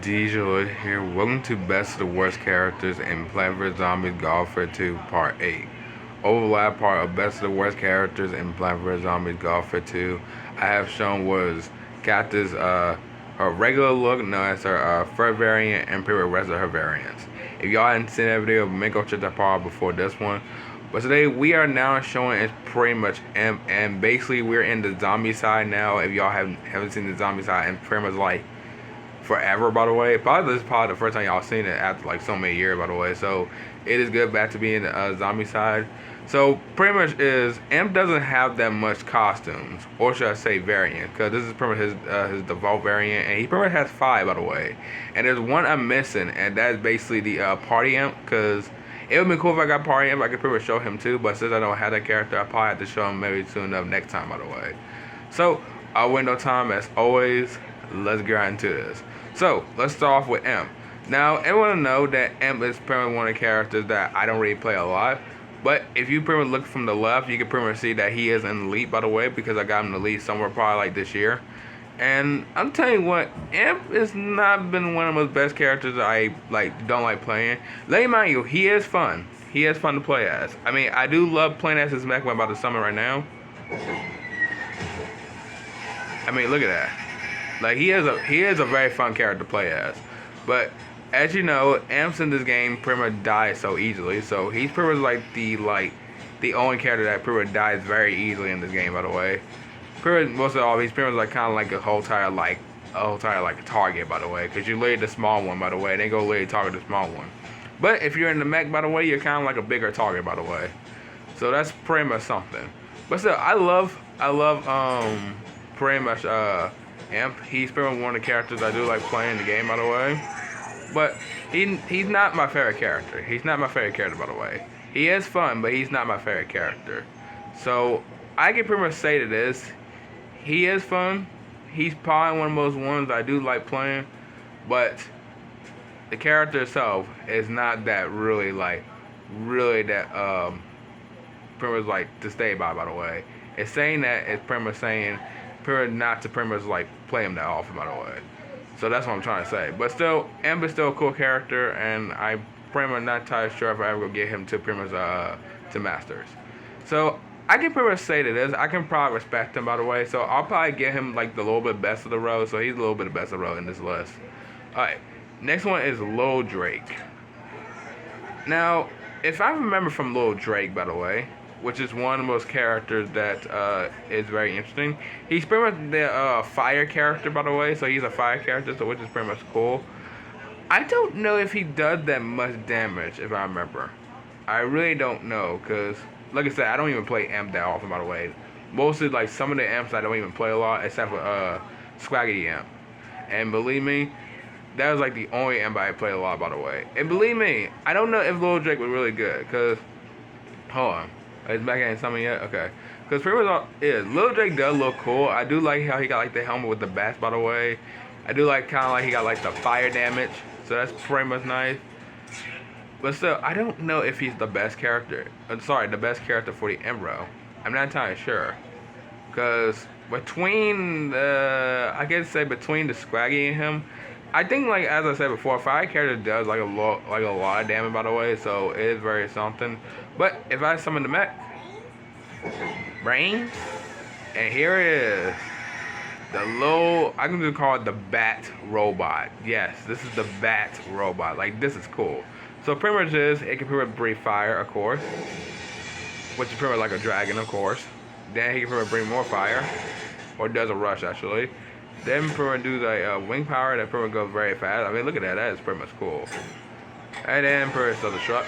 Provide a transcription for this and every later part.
DJ here. Welcome to Best of the Worst Characters in Plants vs. Zombies Warfare 2 Part 8. Overlap part of Best of the Worst Characters in Plants vs. Zombies Warfare 2 I have shown was Cactus, her regular look known as her fur variant and pretty rest of her variants. If y'all hadn't seen that video, make go check that part before this one. But today we are now showing it's pretty much and basically we're in the zombie side now. If y'all haven't seen the zombie side, and pretty much like forever, by the way. Probably this is probably the first time y'all seen it after like so many years, by the way. So it is good back to being the zombie side. So pretty much is Imp doesn't have that much costumes, or should I say variant, because this is pretty much his default variant, and he pretty much has 5, by the way. And there's one I'm missing, and that's basically the Party Imp, because it would be cool if I got Party Imp. I could pretty much show him too, but since I don't have that character, I probably have to show him maybe soon enough next time, by the way. So our window time, as always, let's get right into this. So let's start off with Imp. Now, everyone know that Imp is pretty much one of the characters that I don't really play a lot. But if you pretty much look from the left, you can pretty much see that he is in Elite, by the way, because I got him in Elite somewhere probably like this year. And I'm telling you what, Imp has not been one of the best characters I don't like playing. Let me mind you, he is fun. He is fun to play as. I mean, I do love playing as his mech I'm about to summon right now. I mean, look at that. Like he is a very fun character to play as. But as you know, Imps in this game pretty much die so easily. So he's pretty much the only character that pretty much dies very easily in this game, by the way. Pretty much most of all, he's pretty much like kind of like a whole entire target, by the way. Because you lay the small one, by the way, they go lay target the small one. But if you're in the mech, by the way, you're kind of like a bigger target, by the way. So that's pretty much something. But still, I love pretty much Imp. He's pretty much one of the characters I do like playing the game, by the way. But he's not my favorite character. He's not my favorite character, by the way. He is fun, but he's not my favorite character. So I can pretty much say to this, he is fun. He's probably one of those ones I do like playing, but the character itself is not that really that pretty much like to stay by the way. It's saying that it's pretty much saying pretty much not to pretty much like play him that often, by the way. So that's what I'm trying to say. But still, Imp is still a cool character, and I'm pretty much not entirely sure if I ever go get him to pretty much to Masters. So I can pretty much say to this, I can probably respect him, by the way. So I'll probably get him like the little bit best of the road. So he's a little bit of best of the road in this list. Alright, next one is Lil Drake. Now, if I remember from Lil Drake, by the way, which is one of the most characters that is very interesting. He's pretty much the fire character, by the way, so he's a fire character, so which is pretty much cool. I don't know if he does that much damage, if I remember. I really don't know, because, like I said, I don't even play Imp that often, by the way. Mostly, like, some of the Imps I don't even play a lot, except for Swaggy Imp. And believe me, that was, like, the only Imp I play a lot, by the way. And believe me, I don't know if Lil Drake was really good, because, hold on. Is back ain't something yet? Okay. Because pretty much Lil Drake does look cool. I do like how he got like the helmet with the bats, by the way. I do like kind of like he got like the fire damage. So that's pretty much nice. But still, I don't know if he's the best character. The best character for the Emerald. I'm not entirely sure. Because between I can say between the Scraggy and him, I think like as I said before, fire character does like a lot of damage, by the way. So it is very something. But if I summon the mech, brains, and here it is, I can just call it the Bat Robot. Yes, this is the Bat Robot. Like, this is cool. So pretty much it can pretty much breathe fire, of course, which is pretty much like a dragon, of course. Then he can pretty much bring more fire, or does a rush, actually. Then pretty much do the wing power that pretty much goes very fast. I mean, look at that. That is pretty much cool. And then pretty much does a truck.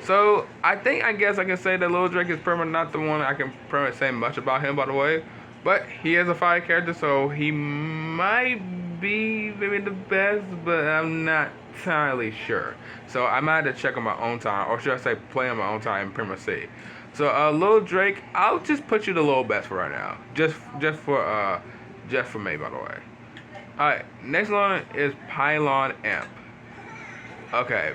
So, I guess I can say that Lil Drake is pretty much not the one I can pretty much say much about him, by the way. But he is a fire character, so he might be maybe the best, but I'm not entirely sure. So, I might have to check on my own time, or should I say play on my own time and pretty much see. So, Lil Drake, I'll just put you the little best for right now. Just for me, by the way. Alright, next one is Pylon Imp. Okay.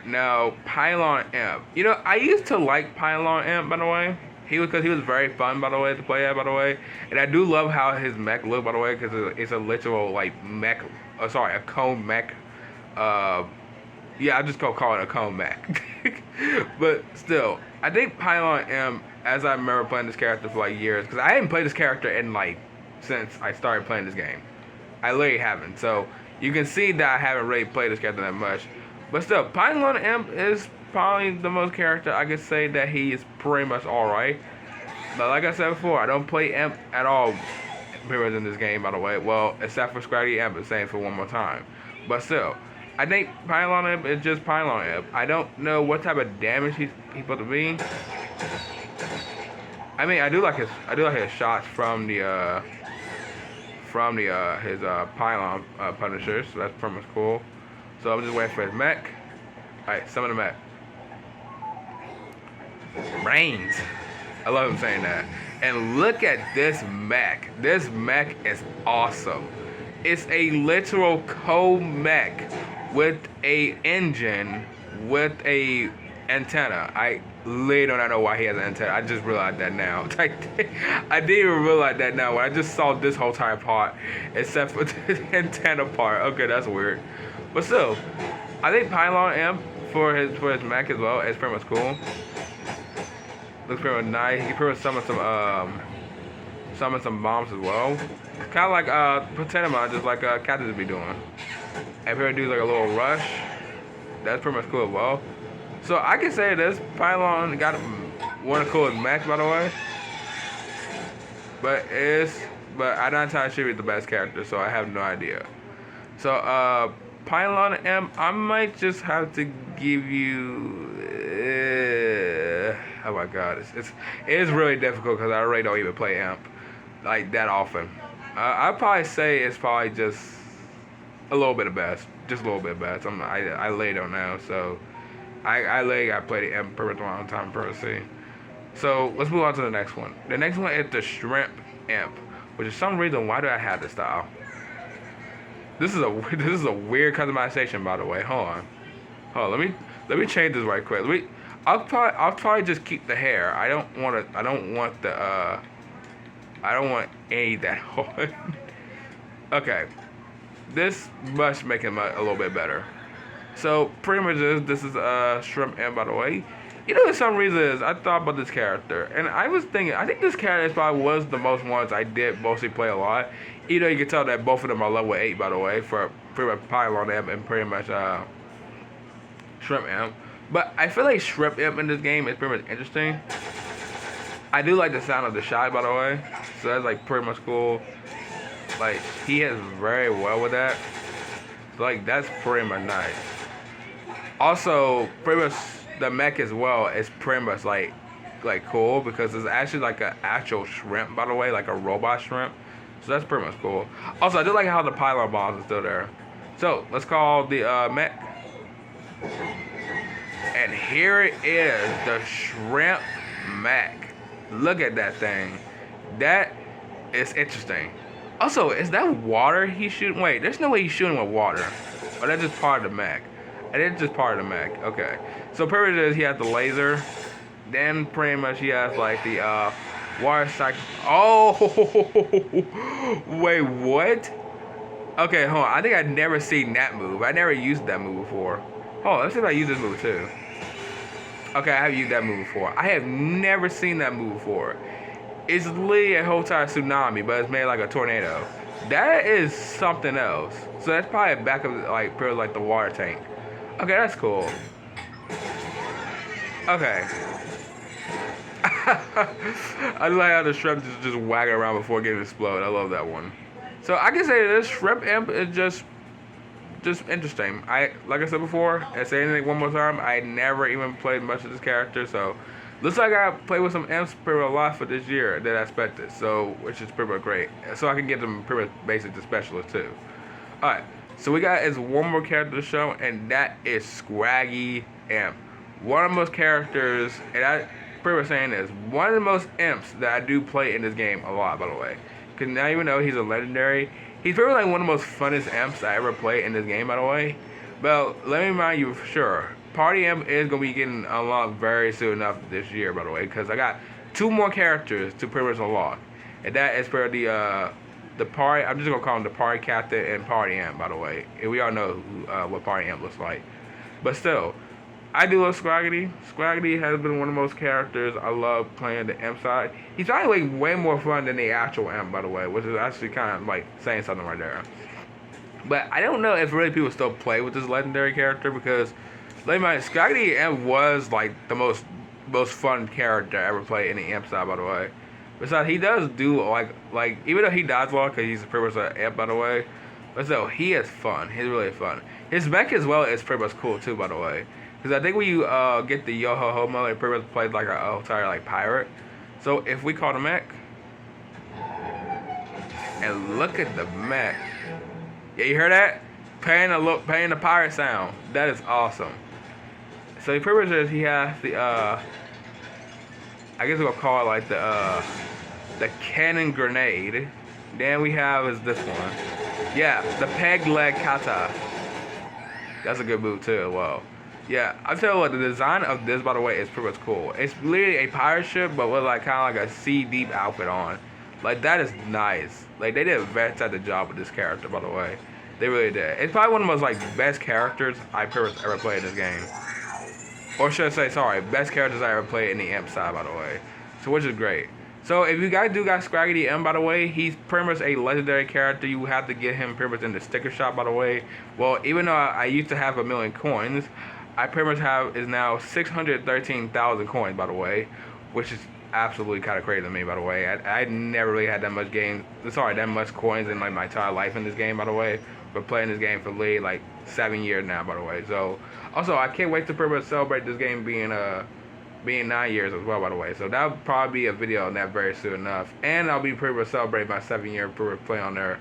Now, Pylon Imp. You know, I used to like Pylon Imp, by the way. because he was very fun, by the way, to play at, by the way. And I do love how his mech look, by the way, because it's a literal like mech. Sorry, a cone mech. Uh, yeah, I just gonna call it a cone mech. But still, I think Pylon M, as I remember playing this character for like years, because I hadn't played this character in like since I started playing this game. I literally haven't. So you can see that I haven't really played this character that much. But still, Pylon Imp is probably the most character I could say that he is pretty much alright. But like I said before, I don't play Imp at all pretty much in this game, by the way. Well, except for Scraggy Imp, saying for one more time. But still, I think Pylon Imp is just Pylon Imp. I don't know what type of damage he's supposed to be. I mean, I do like his shots from the his pylon punishers, so that's pretty much cool. So I'm just waiting for his mech. Alright, summon the mech. Brains. I love him saying that. And look at this mech. This mech is awesome. It's a literal co-mech with a engine with a antenna. I literally don't know why he has an antenna. I just realized that now. I didn't even realize that now when I just saw this whole entire part, except for the antenna part. Okay, that's weird. But still, I think Pylon M for his mech as well is pretty much cool. Looks pretty much nice. He pretty much summon some bombs as well. Kind of like Pretendamon, just like Cactus be doing. And pretty much do like a little rush. That's pretty much cool as well. So I can say this, Pylon got one of the coolest mechs, by the way. But I'm not trying to shoot the best character, so I have no idea. So Pylon M, I might just have to give you. Oh my God, it is really difficult because I already don't even play Imp like that often. I'd probably say it's probably just a little bit of best, just a little bit of best. I lay don't know, so. I played the Imp for a long time per se. So let's move on to the next one. The next one is the Shrimp Imp, which is some reason why do I have this style? This is a weird customization, by the way. Hold on. Let me change this right quick. I'll probably just keep the hair. I don't want any of that on. Okay, this must make him a little bit better. So pretty much this is Shrimp Imp, by the way. You know, for some reason I thought about this character, and I was thinking, I think this character probably was the most ones I did mostly play a lot. You know, you can tell that both of them are level 8, by the way, for pretty much Pylon Imp and pretty much Shrimp Imp. But I feel like Shrimp Imp in this game is pretty much interesting. I do like the sound of the shot, by the way, so that's like pretty much cool. Like, he has very well with that. So like, that's pretty much nice. Also, pretty much the mech as well is pretty much like cool because it's actually like an actual shrimp, by the way, like a robot shrimp. So that's pretty much cool. Also, I do like how the pylon bombs are still there. So let's call the mech. And here it is, the Shrimp Mech. Look at that thing. That is interesting. Also, is that water he's shooting? Wait, there's no way he's shooting with water. Or that's just part of the mech. And it's just part of the mech. Okay. So pretty much he has the laser. Then pretty much he has like the water cycle. Oh, wait, what? Okay, hold on. I think I've never seen that move. I never used that move before. Hold on, let's see if I use this move too. Okay, I have used that move before. I have never seen that move before. It's literally a whole entire tsunami, but it's made like a tornado. That is something else. So that's probably a backup, like, pretty like the water tank. Okay, that's cool. Okay. I like how the shrimp just wagging around before getting exploded. I love that one. So I can say this Shrimp Imp is just interesting. Like I said before, and say anything one more time, I never even played much of this character, so looks like I played with some imps pretty much a lot for this year that I expected, so which is pretty much great. So I can get them pretty much basic to specialist too. Alright, so we got is one more character to show, and that is Scraggy Imp. One of the most characters, and I pretty much saying this, one of the most imps that I do play in this game a lot, by the way. Because now even though he's a legendary, he's probably like one of the most funnest imps I ever played in this game, by the way. But let me remind you for sure, Party Imp is going to be getting unlocked very soon enough this year, by the way. Because I got 2 more characters to pretty much unlock, and that is for the party. I'm just gonna call him the party captain and party amp. By the way, and we all know what party amp looks like, but still, I do love Scraggedy. Scraggedy has been one of those characters I love playing the imp side. He's probably like way more fun than the actual imp, by the way, which is actually kind of like saying something right there. But I don't know if really people still play with this legendary character because, like, my Scraggedy Imp was like the most fun character I ever played in the imp side, by the way. Besides, he does do like even though he dies a lot because he's pretty much an imp, by the way. But still, he is fun. He's really fun. His mech as well is pretty much cool too, by the way. Because I think when you get the Yo Ho Ho mode, it pretty much plays like a entire like pirate. So if we call the mech, and look at the mech. Yeah, you hear that? Playing the pirate sound. That is awesome. So he pretty much says he has the I guess we'll call it like the cannon grenade. Then we have is this one. Yeah, the peg leg kata. That's a good move too as well. Yeah, I'll tell you what, the design of this, by the way, is pretty much cool. It's literally a pirate ship, but with like kind of like a sea deep outfit on. Like, that is nice. Like, they did a fantastic job with this character, by the way. They really did. It's probably one of the most, like, best characters I've ever played in this game. Or should I say, sorry, best characters I ever played in the imp side, by the way. So, which is great. So, if you guys do got Scraggedy Imp, by the way, he's pretty much a legendary character. You have to get him pretty much in the sticker shop, by the way. Well, even though I used to have 1,000,000 coins, I pretty much is now 613,000 coins, by the way, which is absolutely kind of crazy to me, by the way. I never really had that much coins in like my entire life in this game, by the way. But playing this game for literally like 7 years now, by the way. So also I can't wait to pretty much celebrate this game being 9 years as well, by the way. So that'll probably be a video on that very soon enough. And I'll be pretty much celebrating my 7-year play on there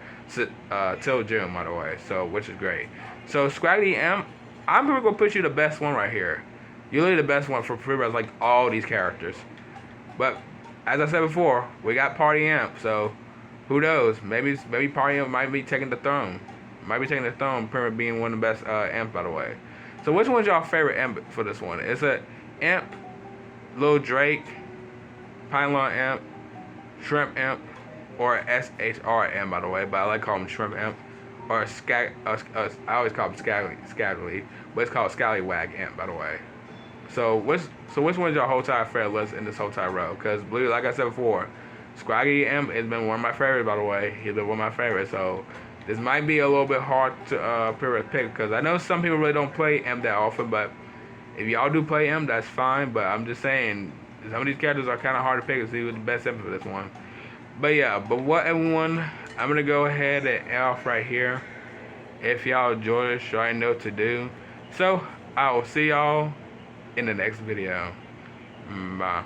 till June, by the way. So which is great. So Scraggedy Imp, I'm pretty gonna put you the best one right here. You're literally the best one for pretty much like all these characters. But as I said before, we got Party Imp, so who knows? Maybe Party Imp might be taking the throne. Pretty much being one of the best imps, by the way. So which one's y'all favorite imp for this one? Is it Imp, Lil Drake, Pylon Imp, Shrimp Imp, or SHR Imp, by the way, but I like to call him Shrimp Imp, or I always call him Scally, but it's called Scallywag Imp, by the way. So which one's your whole entire favorite list in this whole entire row? Because like I said before, Scraggedy Imp has been one of my favorites, by the way. He's been one of my favorites. So this might be a little bit hard to pick because I know some people really don't play Imp that often. But if y'all do play Imp, that's fine. But I'm just saying some of these characters are kind of hard to pick to see who's the best Imp for this one. But yeah, everyone, I'm gonna go ahead and end off right here. If y'all enjoyed this, you already know what to do. So I will see y'all in the next video. Bye.